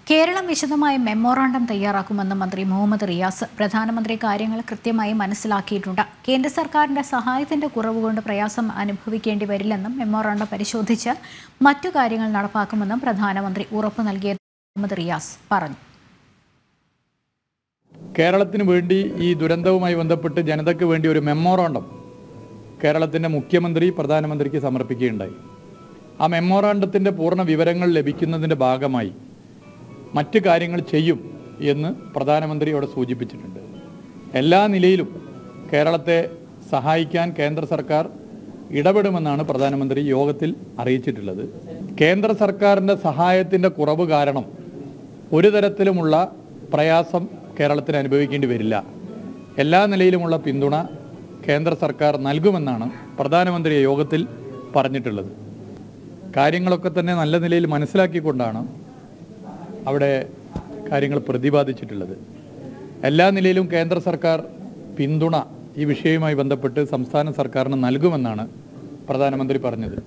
കേരളം വിശദമായ മെമ്മോറാണ്ടം തയ്യാറാക്കുമെന്ന് മന്ത്രി മുഹമ്മദ് റിയാസ്. പ്രധാനമന്ത്രി കാര്യങ്ങൾ കൃത്യമായി മനസ്സിലാക്കിയിട്ടുണ്ട്. കേന്ദ്ര സർക്കാരിന്റെ സഹായത്തിന്റെ കുറവുകൊണ്ട് പ്രയാസം അനുഭവിക്കേണ്ടി വരില്ലെന്നും മെമ്മോറാണ്ടം പരിശോധിച്ച് മറ്റു കാര്യങ്ങൾ നടപ്പാക്കുമെന്നും പ്രധാനമന്ത്രി ഉറപ്പു നൽകിയത് മുഹമ്മദ് റിയാസ് പറഞ്ഞു. കേരളത്തിന് വേണ്ടി ഈ ദുരന്തവുമായി ബന്ധപ്പെട്ട് ജനതയ്ക്ക് വേണ്ടി ഒരു മെമ്മോറാണ്ടം കേരളത്തിൻ്റെ മുഖ്യമന്ത്രി പ്രധാനമന്ത്രിക്ക് സമർപ്പിക്കുകയുണ്ടായി. ആ മെമ്മോറാണ്ടത്തിൻ്റെ പൂർണ്ണ വിവരങ്ങൾ ലഭിക്കുന്നതിൻ്റെ ഭാഗമായി മറ്റ് കാര്യങ്ങൾ ചെയ്യും എന്ന് പ്രധാനമന്ത്രി അവിടെ സൂചിപ്പിച്ചിട്ടുണ്ട്. എല്ലാ നിലയിലും കേരളത്തെ സഹായിക്കാൻ കേന്ദ്ര സർക്കാർ ഇടപെടുമെന്നാണ് പ്രധാനമന്ത്രി യോഗത്തിൽ അറിയിച്ചിട്ടുള്ളത്. കേന്ദ്ര സർക്കാരിൻ്റെ സഹായത്തിൻ്റെ കുറവ് കാരണം ഒരു തരത്തിലുമുള്ള പ്രയാസം കേരളത്തിന് അനുഭവിക്കേണ്ടി വരില്ല. എല്ലാ നിലയിലുമുള്ള പിന്തുണ കേന്ദ്ര സർക്കാർ നൽകുമെന്നാണ് പ്രധാനമന്ത്രി യോഗത്തിൽ പറഞ്ഞിട്ടുള്ളത്. കാര്യങ്ങളൊക്കെ തന്നെ നല്ല നിലയിൽ മനസ്സിലാക്കിക്കൊണ്ടാണ് അവിടെ കാര്യങ്ങൾ പ്രതിപാദിച്ചിട്ടുള്ളത്. എല്ലാ നിലയിലും കേന്ദ്ര സർക്കാർ പിന്തുണ ഈ വിഷയവുമായി ബന്ധപ്പെട്ട് സംസ്ഥാന സർക്കാരിന് നൽകുമെന്നാണ് പ്രധാനമന്ത്രി പറഞ്ഞത്.